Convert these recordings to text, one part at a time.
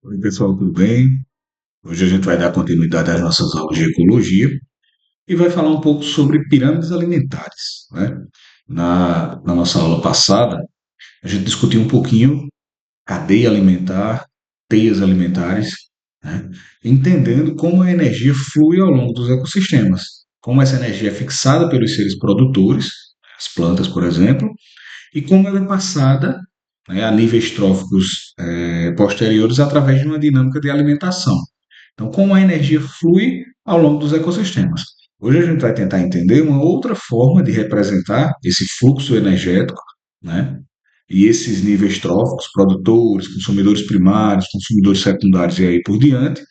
Oi, pessoal, tudo bem? Hoje a gente vai dar continuidade às nossas aulas de ecologia e vai falar um pouco sobre pirâmides alimentares, né? Na nossa aula passada, a gente discutiu um pouquinho cadeia alimentar, teias alimentares, né? Entendendo como a energia flui ao longo dos ecossistemas, como essa energia é fixada pelos seres produtores, as plantas, por exemplo, e como ela é passada, né, a níveis tróficos posteriores através de uma dinâmica de alimentação. Então, como a energia flui ao longo dos ecossistemas. Hoje a gente vai tentar entender uma outra forma de representar esse fluxo energético, né? E esses níveis tróficos, produtores, consumidores primários, consumidores secundários e aí por diante,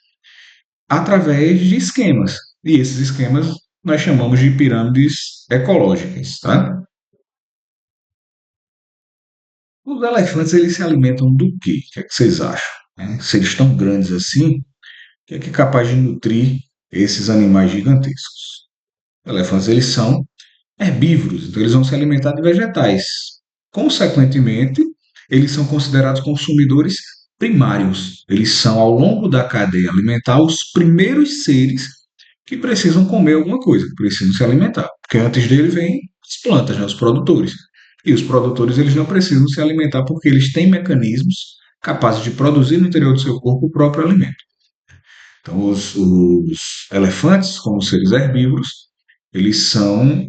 através de esquemas. E esses esquemas nós chamamos de pirâmides ecológicas, tá? Os elefantes, eles se alimentam do quê? O que é que vocês acham? Né? Se eles estão grandes assim, o que é capaz de nutrir esses animais gigantescos? Elefantes, eles são herbívoros, então eles vão se alimentar de vegetais. Consequentemente, eles são considerados consumidores primários. Eles são, ao longo da cadeia alimentar, os primeiros seres que precisam comer alguma coisa, que precisam se alimentar. Porque antes dele vem as plantas, né, os produtores. E os produtores eles não precisam se alimentar porque eles têm mecanismos capazes de produzir no interior do seu corpo o próprio alimento. Então, os elefantes, como seres herbívoros, eles são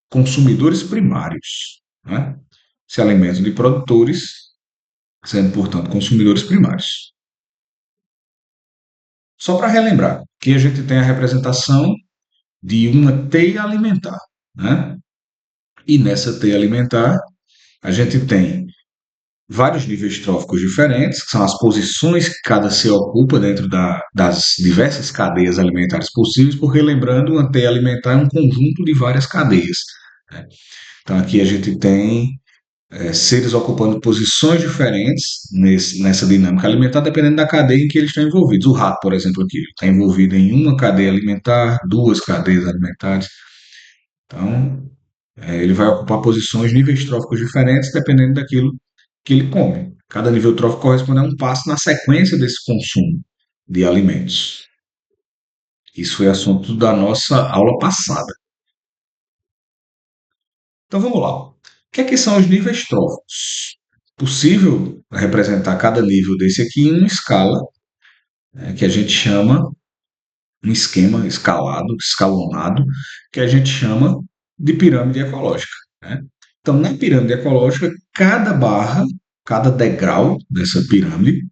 consumidores primários, né? Se alimentam de produtores, sendo, portanto, consumidores primários. Só para relembrar que a gente tem a representação de uma teia alimentar, né? E nessa teia alimentar, a gente tem vários níveis tróficos diferentes, que são as posições que cada ser ocupa dentro das diversas cadeias alimentares possíveis, porque lembrando, uma teia alimentar é um conjunto de várias cadeias, né? Então aqui a gente tem seres ocupando posições diferentes nessa dinâmica alimentar, dependendo da cadeia em que eles estão envolvidos. O rato, por exemplo, aqui está envolvido em uma cadeia alimentar, duas cadeias alimentares. Então, ele vai ocupar posições, níveis tróficos diferentes, dependendo daquilo que ele come. Cada nível trófico corresponde a um passo na sequência desse consumo de alimentos. Isso foi assunto da nossa aula passada. Então vamos lá. O que é que são os níveis tróficos? Possível representar cada nível desse aqui em uma escala, né, que a gente chama um esquema escalado, escalonado, que a gente chama de pirâmide ecológica, né? Então, na pirâmide ecológica, cada barra, cada degrau dessa pirâmide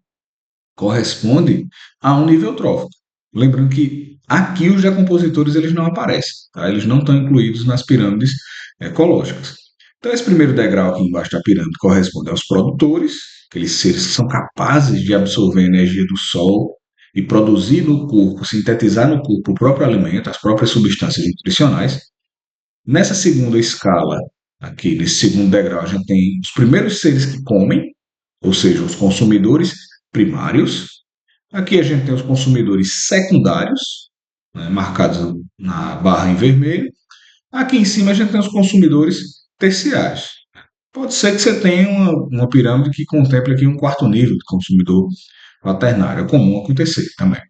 corresponde a um nível trófico. Lembrando que aqui os decompositores eles não aparecem, tá? Eles não estão incluídos nas pirâmides ecológicas. Então, esse primeiro degrau aqui embaixo da pirâmide corresponde aos produtores, aqueles seres que são capazes de absorver a energia do sol e produzir no corpo, sintetizar no corpo o próprio alimento, as próprias substâncias nutricionais. Nessa segunda escala, aqui nesse segundo degrau, a gente tem os primeiros seres que comem, ou seja, os consumidores primários. Aqui a gente tem os consumidores secundários, né, marcados na barra em vermelho. Aqui em cima a gente tem os consumidores terciários. Pode ser que você tenha uma pirâmide que contemple aqui um quarto nível de consumidor quaternário. É comum acontecer também.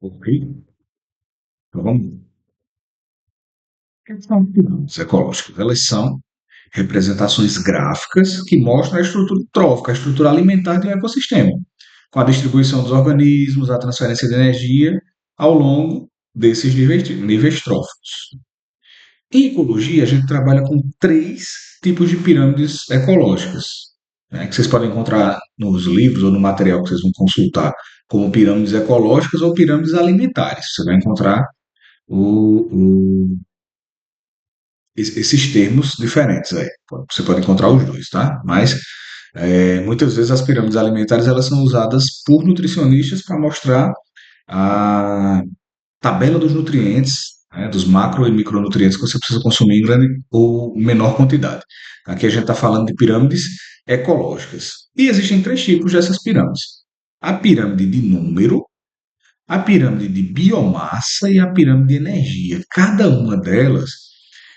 Ok? Então vamos. O que são pirâmides ecológicas? Elas são representações gráficas que mostram a estrutura trófica, a estrutura alimentar de um ecossistema, com a distribuição dos organismos, a transferência de energia ao longo desses níveis tróficos. Em ecologia, a gente trabalha com três tipos de pirâmides ecológicas, né, que vocês podem encontrar nos livros ou no material que vocês vão consultar, como pirâmides ecológicas ou pirâmides alimentares. Você vai encontrar esses termos diferentes aí. Você pode encontrar os dois, tá? Mas muitas vezes as pirâmides alimentares elas são usadas por nutricionistas para mostrar a tabela dos nutrientes, né, dos macro e micronutrientes que você precisa consumir em grande ou menor quantidade. Aqui a gente está falando de pirâmides ecológicas. E existem três tipos dessas pirâmides: a pirâmide de número, a pirâmide de biomassa e a pirâmide de energia. Cada uma delas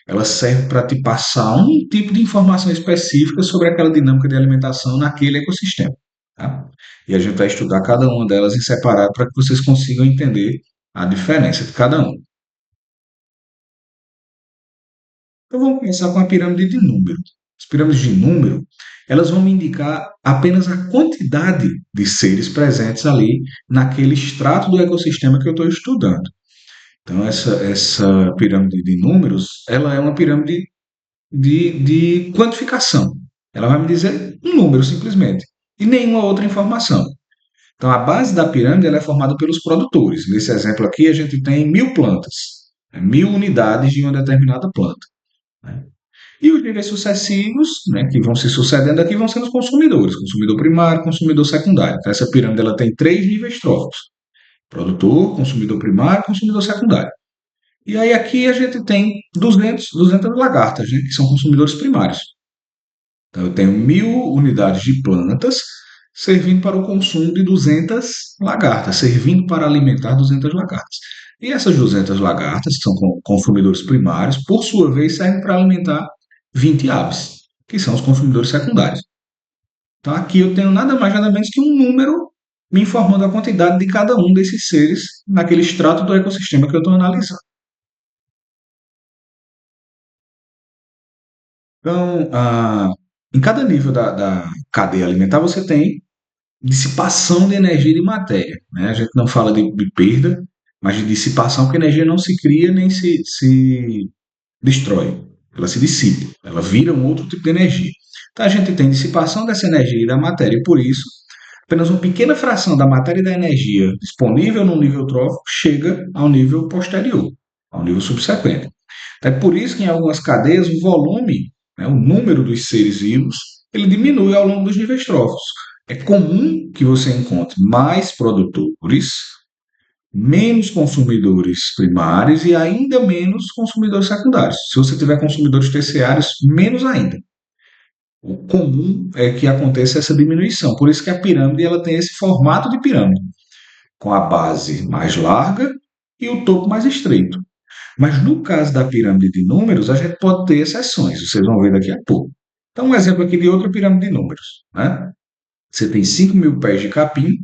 ela serve para te passar um tipo de informação específica sobre aquela dinâmica de alimentação naquele ecossistema. tá? E a gente vai estudar cada uma delas em separado para que vocês consigam entender a diferença de cada um. Então vamos começar com a pirâmide de número. As pirâmides de número, elas vão me indicar apenas a quantidade de seres presentes ali naquele extrato do ecossistema que eu estou estudando. Então essa pirâmide de números, ela é uma pirâmide de quantificação. Ela vai me dizer um número simplesmente e nenhuma outra informação. Então a base da pirâmide ela é formada pelos produtores. Nesse exemplo aqui a gente tem 1.000 plantas, 1.000 unidades de uma determinada planta, né? E os níveis sucessivos, né, que vão se sucedendo aqui, vão sendo os consumidores: consumidor primário, consumidor secundário. Então, essa pirâmide ela tem três níveis tróficos: produtor, consumidor primário, consumidor secundário. E aí aqui a gente tem 200 lagartas, né, que são consumidores primários. Então, eu tenho 1.000 unidades de plantas servindo para o consumo de 200 lagartas, servindo para alimentar 200 lagartas. E essas 200 lagartas, que são consumidores primários, por sua vez, servem para alimentar 20 aves, que são os consumidores secundários. Então, aqui eu tenho nada mais, nada menos que um número me informando a quantidade de cada um desses seres naquele extrato do ecossistema que eu estou analisando. Então, em cada nível da cadeia alimentar, você tem dissipação de energia e de matéria, né? A gente não fala de perda, mas de dissipação, porque a energia não se cria nem se destrói. Ela se dissipa, ela vira um outro tipo de energia. Então a gente tem dissipação dessa energia e da matéria, e por isso, apenas uma pequena fração da matéria e da energia disponível no nível trófico chega ao nível posterior, ao nível subsequente. Então, é por isso que em algumas cadeias o volume, né, o número dos seres vivos, ele diminui ao longo dos níveis tróficos. É comum que você encontre mais produtores, menos consumidores primários e ainda menos consumidores secundários. Se você tiver consumidores terciários, menos ainda. O comum é que aconteça essa diminuição. Por isso que a pirâmide ela tem esse formato de pirâmide, com a base mais larga e o topo mais estreito. Mas no caso da pirâmide de números, a gente pode ter exceções, vocês vão ver daqui a pouco. Então, um exemplo aqui de outra pirâmide de números, né? Você tem 5.000 pés de capim,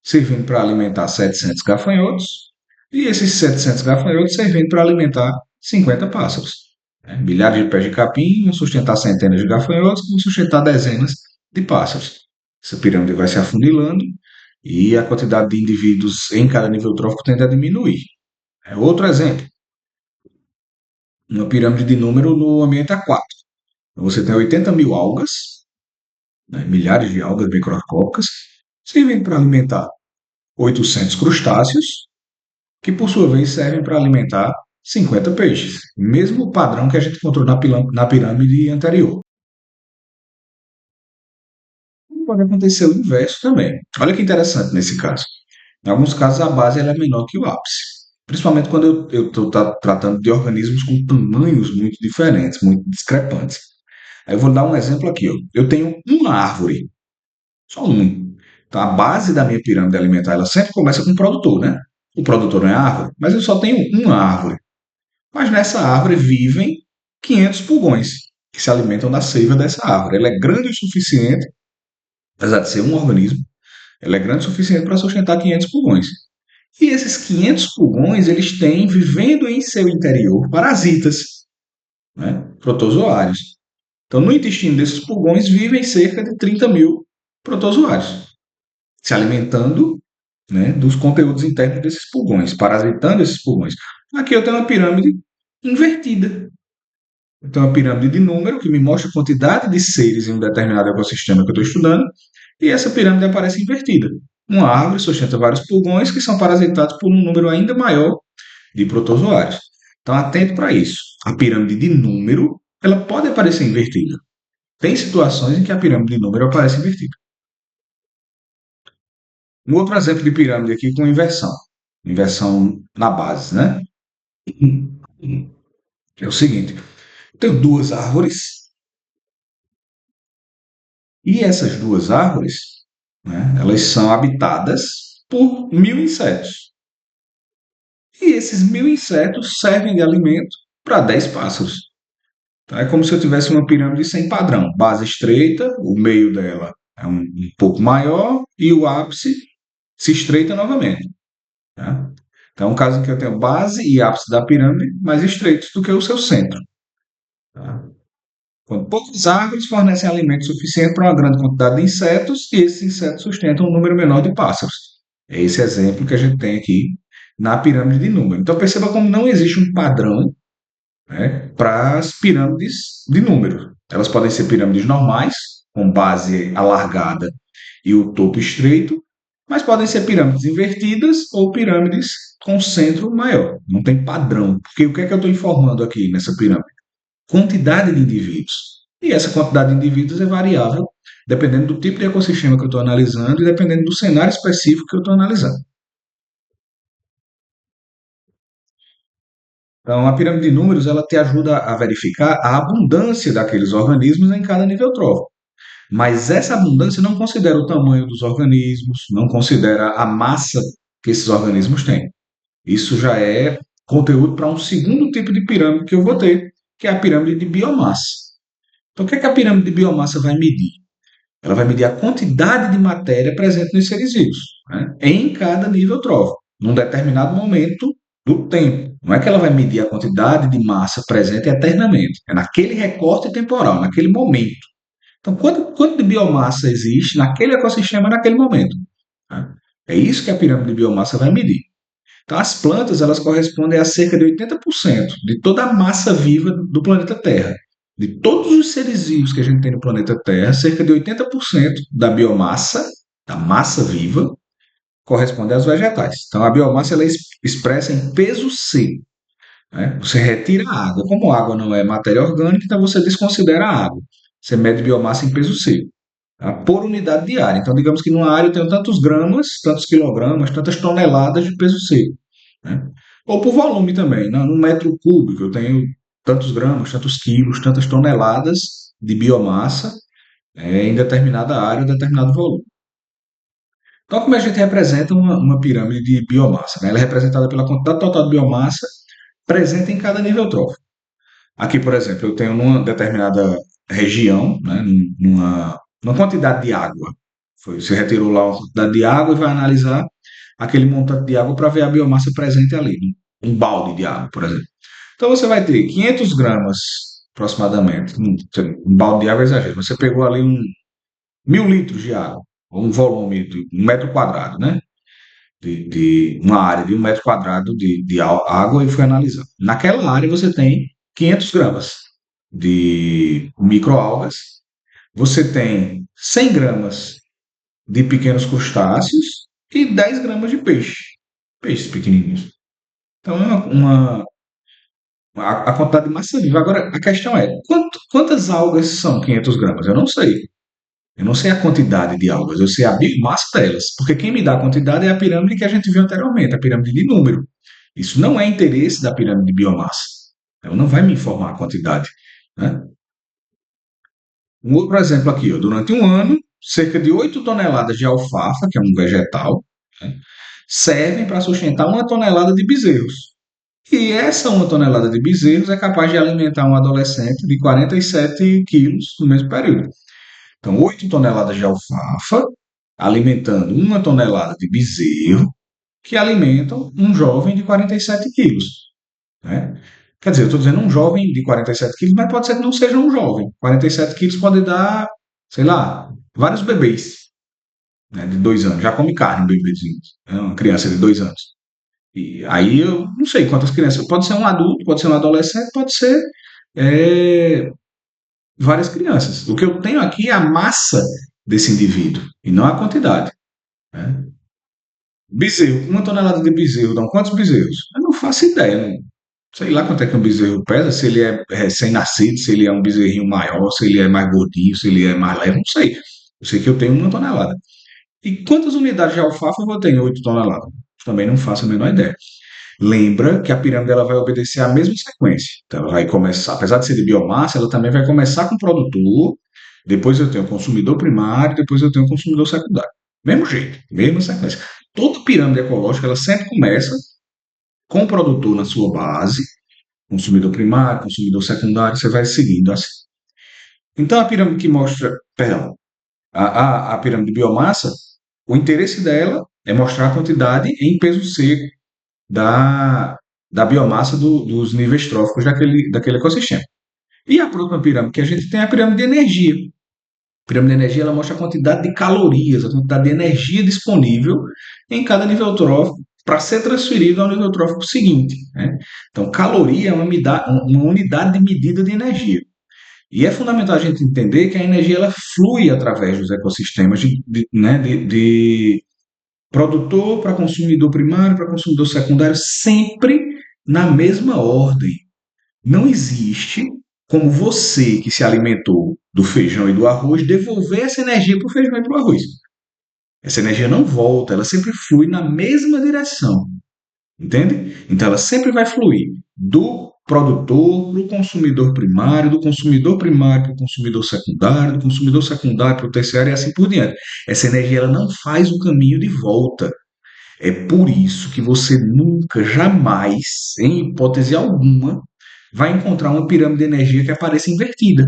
servindo para alimentar 700 gafanhotos, e esses 700 gafanhotos servindo para alimentar 50 pássaros, né? Milhares de pés de capim vão sustentar centenas de gafanhotos, que vão sustentar dezenas de pássaros. Essa pirâmide vai se afunilando e a quantidade de indivíduos em cada nível trófico tende a diminuir. É outro exemplo, uma pirâmide de número no ambiente aquático. Então, você tem 80.000 algas, né, milhares de algas microscópicas, servindo para alimentar 800 crustáceos, que por sua vez servem para alimentar 50 peixes. Mesmo padrão que a gente encontrou na pirâmide anterior. Pode acontecer o inverso também. Olha que interessante nesse caso. Em alguns casos, a base ela é menor que o ápice. Principalmente quando eu estou tratando de organismos com tamanhos muito diferentes, muito discrepantes. Aí eu vou dar um exemplo aqui. Ó. Eu tenho uma árvore, só um. Então, a base da minha pirâmide alimentar ela sempre começa com um produtor, né? O produtor não é árvore, mas eu só tenho uma árvore. Mas nessa árvore vivem 500 pulgões que se alimentam da seiva dessa árvore. Ela é grande o suficiente, apesar de ser um organismo, ela é grande o suficiente para sustentar 500 pulgões. E esses 500 pulgões, eles têm, vivendo em seu interior, parasitas, né? Protozoários. Então, no intestino desses pulgões vivem cerca de 30.000 protozoários, se alimentando, né, dos conteúdos internos desses pulgões, parasitando esses pulgões. Aqui eu tenho uma pirâmide invertida. Eu tenho uma pirâmide de número que me mostra a quantidade de seres em um determinado ecossistema que eu estou estudando, e essa pirâmide aparece invertida. Uma árvore sustenta vários pulgões que são parasitados por um número ainda maior de protozoários. Então, atento para isso. A pirâmide de número ela pode aparecer invertida. Tem situações em que a pirâmide de número aparece invertida. Um outro exemplo de pirâmide aqui com inversão. Inversão na base, né? É o seguinte: eu tenho duas árvores e essas duas árvores, né, elas são habitadas por 1.000 insetos. E esses 1.000 insetos servem de alimento para 10 pássaros. Então, é como se eu tivesse uma pirâmide sem padrão. Base estreita, o meio dela é um pouco maior e o ápice se estreita novamente. Tá? Então, é um caso em que eu tenho base e ápice da pirâmide mais estreitos do que o seu centro. Tá? Quando poucas árvores fornecem alimento suficiente para uma grande quantidade de insetos e esses insetos sustentam um número menor de pássaros. É esse exemplo que a gente tem aqui na pirâmide de número. Então perceba como não existe um padrão, né, para as pirâmides de número. Elas podem ser pirâmides normais, com base alargada e o topo estreito, mas podem ser pirâmides invertidas ou pirâmides com centro maior. Não tem padrão. Porque o que é que eu estou informando aqui nessa pirâmide? Quantidade de indivíduos. E essa quantidade de indivíduos é variável dependendo do tipo de ecossistema que eu estou analisando e dependendo do cenário específico que eu estou analisando. Então, a pirâmide de números ela te ajuda a verificar a abundância daqueles organismos em cada nível trófico. Mas essa abundância não considera o tamanho dos organismos, não considera a massa que esses organismos têm. Isso já é conteúdo para um segundo tipo de pirâmide que eu vou ter, que é a pirâmide de biomassa. Então, o que é que a pirâmide de biomassa vai medir? Ela vai medir a quantidade de matéria presente nos seres vivos, né, em cada nível trófico, num determinado momento do tempo. Não é que ela vai medir a quantidade de massa presente eternamente, é naquele recorte temporal, naquele momento. Então, quanto de biomassa existe naquele ecossistema naquele momento? Né? É isso que a pirâmide de biomassa vai medir. Então, as plantas elas correspondem a cerca de 80% de toda a massa viva do planeta Terra. De todos os seres vivos que a gente tem no planeta Terra, cerca de 80% da biomassa, da massa viva, corresponde aos vegetais. Então, a biomassa ela é expressa em peso C. Né? Você retira a água. Como a água não é matéria orgânica, então você desconsidera a água. Você mede biomassa em peso C, tá? Por unidade de área. Então, digamos que numa área eu tenho tantos gramas, tantos quilogramas, tantas toneladas de peso C. Né? Ou por volume também. Né? Num metro cúbico eu tenho tantos gramas, tantos quilos, tantas toneladas de biomassa em determinada área, em determinado volume. Então, como a gente representa uma pirâmide de biomassa? Né? Ela é representada pela quantidade total de biomassa presente em cada nível trófico. Aqui, por exemplo, eu tenho numa determinada região, né, numa quantidade de água. Você retirou lá uma quantidade de água e vai analisar aquele montante de água para ver a biomassa presente ali, um balde de água, por exemplo. Então você vai ter 500 gramas, aproximadamente, um balde de água é exagero, mas você pegou ali 1.000 litros de água, ou um volume de 1 metro quadrado, né? De uma área de 1 metro quadrado de água e foi analisando. Naquela área você tem 500 gramas de microalgas, você tem 100 gramas de pequenos crustáceos e 10 gramas de peixe, peixes pequenininhos. Então é a quantidade de massa viva. Agora a questão é, quantas algas são 500 gramas? Eu não sei. Eu não sei a quantidade de algas, eu sei a biomassa delas, porque quem me dá a quantidade é a pirâmide que a gente viu anteriormente, a pirâmide de número. Isso não é interesse da pirâmide de biomassa. Ela não vai me informar a quantidade. Né? Um outro exemplo aqui, ó, durante um ano, cerca de 8 toneladas de alfafa, que é um vegetal, né, servem para sustentar 1 tonelada de bezerros. E essa 1 tonelada de bezerros é capaz de alimentar um adolescente de 47 quilos no mesmo período. Então, 8 toneladas de alfafa alimentando 1 tonelada de bezerro que alimentam um jovem de 47 quilos. Né? Quer dizer, eu estou dizendo um jovem de 47 quilos, mas pode ser que não seja um jovem. 47 quilos pode dar, sei lá, vários bebês, né, de 2 anos. Já come carne, um bebezinho. É uma criança de 2 anos. E aí eu não sei quantas crianças. Pode ser um adulto, pode ser um adolescente, pode ser é, várias crianças. O que eu tenho aqui é a massa desse indivíduo e não a quantidade. Né? Bezerro, 1 tonelada de bezerro, dão quantos bezerros? Eu não faço ideia, não. Sei lá quanto é que um bezerro pesa, se ele é recém-nascido, se ele é um bezerrinho maior, se ele é mais gordinho, se ele é mais leve, não sei. Eu sei que eu tenho 1 tonelada. E quantas unidades de alfafa eu vou ter em 8 toneladas? Também não faço a menor ideia. Lembra que a pirâmide ela vai obedecer a mesma sequência. Então, ela vai começar, apesar de ser de biomassa, ela também vai começar com o produtor, depois eu tenho o consumidor primário, depois eu tenho o consumidor secundário. Mesmo jeito, mesma sequência. Toda pirâmide ecológica ela sempre começa com o produtor na sua base, consumidor primário, consumidor secundário, você vai seguindo assim. Então a pirâmide que mostra, perdão, A pirâmide de biomassa, o interesse dela é mostrar a quantidade em peso seco da, da biomassa dos níveis tróficos daquele ecossistema. E a próxima pirâmide que a gente tem é a pirâmide de energia. A pirâmide de energia ela mostra a quantidade de calorias, a quantidade de energia disponível em cada nível trófico para ser transferido ao nível trófico seguinte. Né? Então, caloria é uma unidade de medida de energia. E é fundamental a gente entender que a energia ela flui através dos ecossistemas de produtor para consumidor primário, para consumidor secundário, sempre na mesma ordem. Não existe como você que se alimentou do feijão e do arroz devolver essa energia para o feijão e para o arroz. Essa energia não volta, ela sempre flui na mesma direção. Entende? Então ela sempre vai fluir do produtor para o consumidor primário, do consumidor primário para o consumidor secundário, do consumidor secundário para o terciário e assim por diante. Essa energia ela não faz o caminho de volta. É por isso que você nunca, jamais, em hipótese alguma, vai encontrar uma pirâmide de energia que apareça invertida.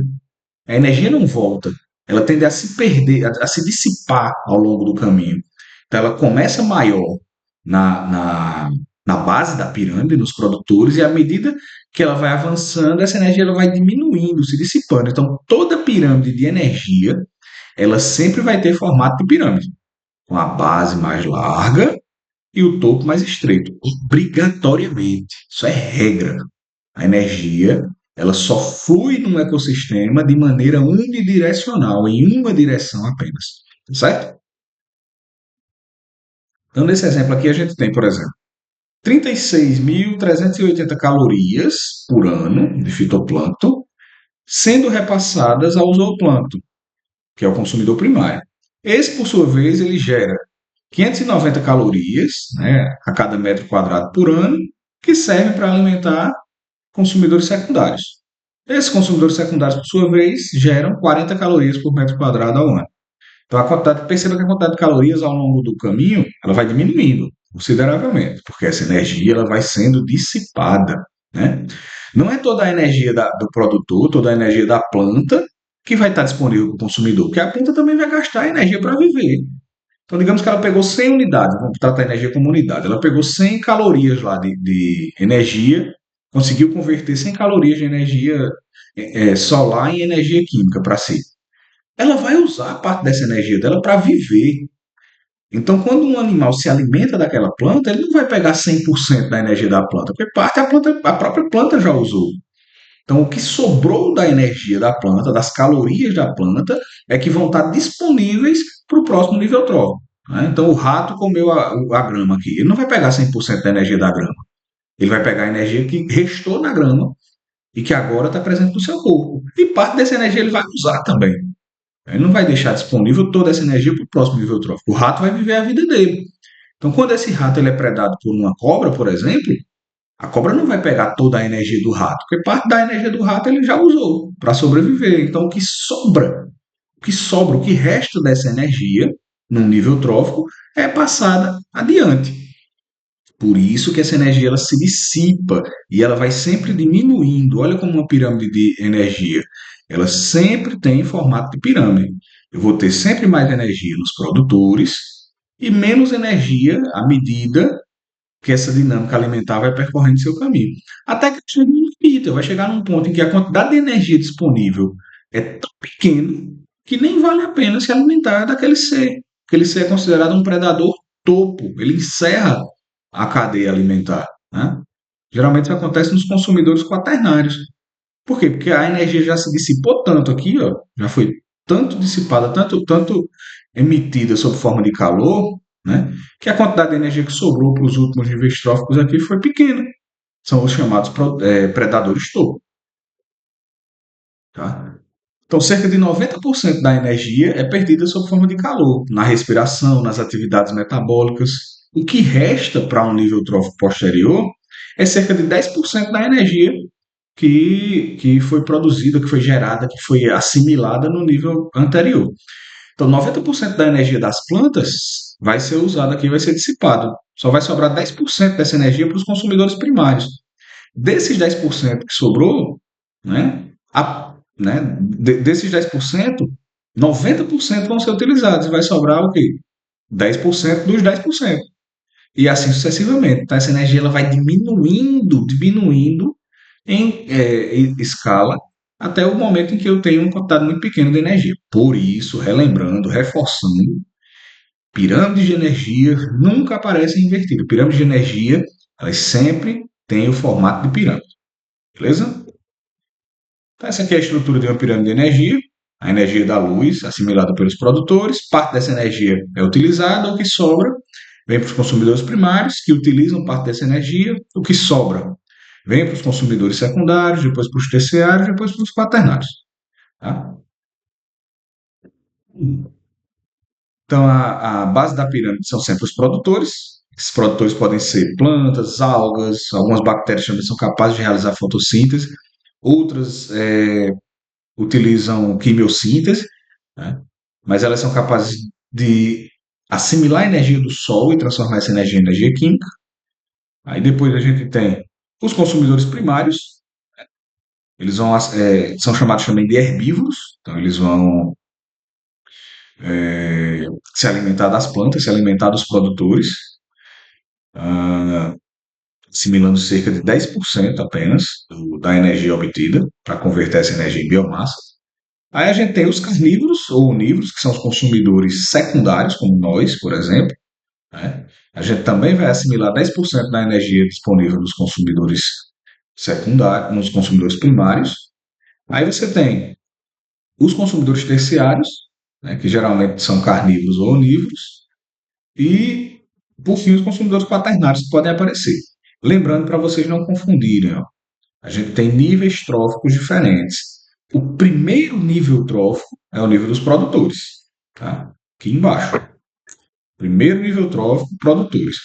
A energia não volta. Ela tende a se perder, a se dissipar ao longo do caminho. Então, ela começa maior na, na, na base da pirâmide, nos produtores, e à medida que ela vai avançando, essa energia ela vai diminuindo, se dissipando. Então, toda pirâmide de energia, ela sempre vai ter formato de pirâmide, com a base mais larga e o topo mais estreito, obrigatoriamente. Isso é regra. A energia, ela só flui num ecossistema de maneira unidirecional, em uma direção apenas. Certo? Então, nesse exemplo aqui, a gente tem, por exemplo, 36.380 calorias por ano de fitoplâncton sendo repassadas ao zooplâncton, que é o consumidor primário. Esse, por sua vez, ele gera 590 calorias, né, a cada metro quadrado por ano, que servem para alimentar consumidores secundários. Esses consumidores secundários, por sua vez, geram 40 calorias por metro quadrado ao ano. Então, perceba que a quantidade de calorias ao longo do caminho ela vai diminuindo consideravelmente, porque essa energia ela vai sendo dissipada. Né? Não é toda a energia do produtor, toda a energia da planta que vai estar disponível para o consumidor, porque a planta também vai gastar energia para viver. Então, digamos que ela pegou 100 unidades, vamos tratar a energia como unidade, ela pegou 100 calorias lá de energia, conseguiu converter 100 calorias de energia solar em energia química para si. Ela vai usar parte dessa energia dela para viver. Então, quando um animal se alimenta daquela planta, ele não vai pegar 100% da energia da planta, porque parte a própria planta já usou. Então, o que sobrou da energia da planta, das calorias da planta, é que vão estar disponíveis para o próximo nível trófico. Né? Então, o rato comeu a grama aqui. Ele não vai pegar 100% da energia da grama. Ele vai pegar a energia que restou na grama e que agora está presente no seu corpo. E parte dessa energia ele vai usar também. Ele não vai deixar disponível toda essa energia para o próximo nível trófico. O rato vai viver a vida dele. Então, quando esse rato ele é predado por uma cobra, por exemplo, a cobra não vai pegar toda a energia do rato, porque parte da energia do rato ele já usou para sobreviver. Então, o que resta dessa energia, num nível trófico, é passada adiante. Por isso que essa energia ela se dissipa e ela vai sempre diminuindo. Olha como uma pirâmide de energia. Ela sempre tem formato de pirâmide. Eu vou ter sempre mais energia nos produtores e menos energia à medida que essa dinâmica alimentar vai percorrendo seu caminho. Até que chega um limite, vai chegar num ponto em que a quantidade de energia disponível é tão pequena que nem vale a pena se alimentar daquele ser. Aquele ser é considerado um predador topo, ele encerra a cadeia alimentar. Né? Geralmente isso acontece nos consumidores quaternários. Por quê? Porque a energia já se dissipou tanto aqui, ó, já foi tanto dissipada, tanto emitida sob forma de calor, né, que a quantidade de energia que sobrou para os últimos níveis tróficos aqui foi pequena. São os chamados predadores topo. Tá? Então, cerca de 90% da energia é perdida sob forma de calor, na respiração, nas atividades metabólicas. O que resta para um nível trófico posterior é cerca de 10% da energia que foi produzida, que foi gerada, que foi assimilada no nível anterior. Então, 90% da energia das plantas vai ser usada aqui, vai ser dissipado. Só vai sobrar 10% dessa energia para os consumidores primários. Desses 10% que sobrou, né, desses 10%, 90% vão ser utilizados e vai sobrar o quê? 10% dos 10%. E assim sucessivamente. Então, essa energia ela vai diminuindo em escala até o momento em que eu tenho uma quantidade muito pequena de energia. Por isso, relembrando, reforçando, pirâmides de energia nunca aparecem invertidas. Pirâmides de energia, elas sempre têm o formato de pirâmide. Beleza? Então, essa aqui é a estrutura de uma pirâmide de energia. A energia da luz, assimilada pelos produtores, parte dessa energia é utilizada, o que sobra vem para os consumidores primários, que utilizam parte dessa energia, o que sobra vem para os consumidores secundários, depois para os terciários, depois para os quaternários. Tá? Então, a base da pirâmide são sempre os produtores. Esses produtores podem ser plantas, algas, algumas bactérias também são capazes de realizar fotossíntese, outras utilizam quimiossíntese, né? Mas elas são capazes de assimilar a energia do Sol e transformar essa energia em energia química. Aí depois a gente tem os consumidores primários, eles vão, são chamados também de herbívoros, então eles vão se alimentar das plantas, se alimentar dos produtores, ah, assimilando cerca de 10% apenas da energia obtida para converter essa energia em biomassa. Aí a gente tem os carnívoros ou onívoros, que são os consumidores secundários, como nós, por exemplo. Né? A gente também vai assimilar 10% da energia disponível nos consumidores secundários, nos consumidores primários. Aí você tem os consumidores terciários, né, que geralmente são carnívoros ou onívoros, e, por fim, os consumidores quaternários que podem aparecer. Lembrando para vocês não confundirem, ó, a gente tem níveis tróficos diferentes. O primeiro nível trófico é o nível dos produtores, tá? Aqui embaixo. Primeiro nível trófico, produtores.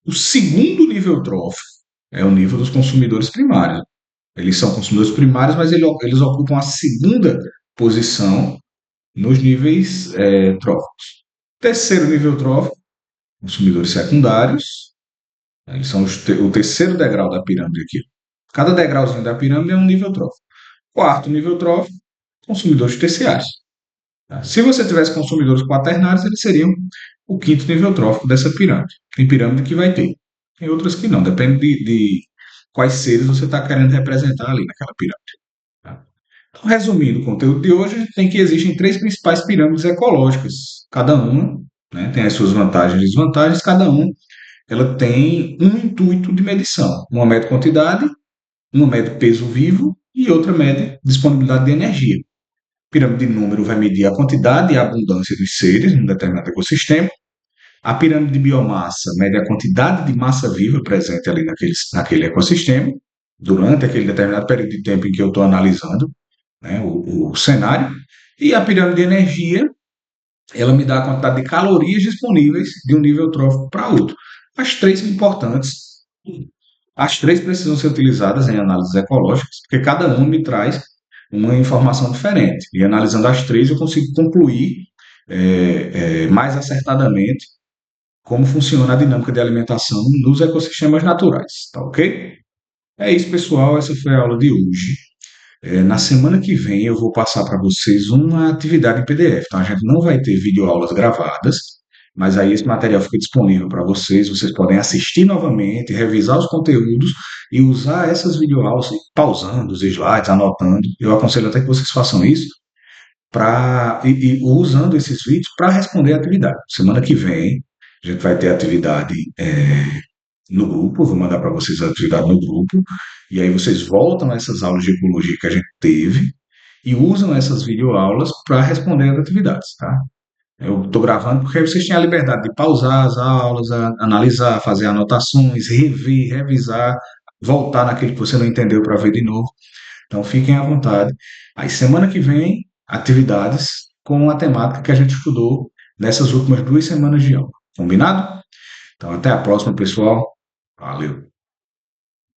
O segundo nível trófico é o nível dos consumidores primários. Eles são consumidores primários, mas eles ocupam a segunda posição nos níveis tróficos. Terceiro nível trófico, consumidores secundários. Eles são o terceiro degrau da pirâmide aqui. Cada degrauzinho da pirâmide é um nível trófico. Quarto nível trófico, consumidores terciários. Tá? Se você tivesse consumidores quaternários, eles seriam o quinto nível trófico dessa pirâmide. Tem pirâmide que vai ter, tem outras que não. Depende de quais seres você está querendo representar ali naquela pirâmide. Tá? Então, resumindo o conteúdo de hoje, a gente tem que existem três principais pirâmides ecológicas. Cada uma, né, tem as suas vantagens e desvantagens, cada uma ela tem um intuito de medição. Uma mede quantidade, uma mede peso vivo e outra mede disponibilidade de energia. A pirâmide de número vai medir a quantidade e a abundância dos seres em um determinado ecossistema. A pirâmide de biomassa mede a quantidade de massa viva presente ali naquele ecossistema, durante aquele determinado período de tempo em que eu estou analisando, né, o cenário. E a pirâmide de energia, ela me dá a quantidade de calorias disponíveis de um nível trófico para outro. As três são importantes. As três precisam ser utilizadas em análises ecológicas, porque cada uma me traz uma informação diferente. E analisando as três, eu consigo concluir mais acertadamente como funciona a dinâmica de alimentação nos ecossistemas naturais. Tá ok? É isso, pessoal. Essa foi a aula de hoje. Na semana que vem eu vou passar para vocês uma atividade em PDF. Então a gente não vai ter videoaulas gravadas, mas aí esse material fica disponível para vocês. Vocês podem assistir novamente, revisar os conteúdos e usar essas videoaulas pausando os slides, anotando. Eu aconselho até que vocês façam isso usando esses vídeos para responder a atividade. Semana que vem a gente vai ter atividade no grupo, vou mandar para vocês a atividade no grupo, e aí vocês voltam a essas aulas de ecologia que a gente teve e usam essas videoaulas para responder as atividades, tá? Eu estou gravando porque aí vocês têm a liberdade de pausar as aulas, analisar, fazer anotações, rever, revisar, voltar naquele que você não entendeu para ver de novo. Então fiquem à vontade. Aí semana que vem, atividades com a temática que a gente estudou nessas últimas 2 semanas de aula. Combinado? Então até a próxima, pessoal. Valeu!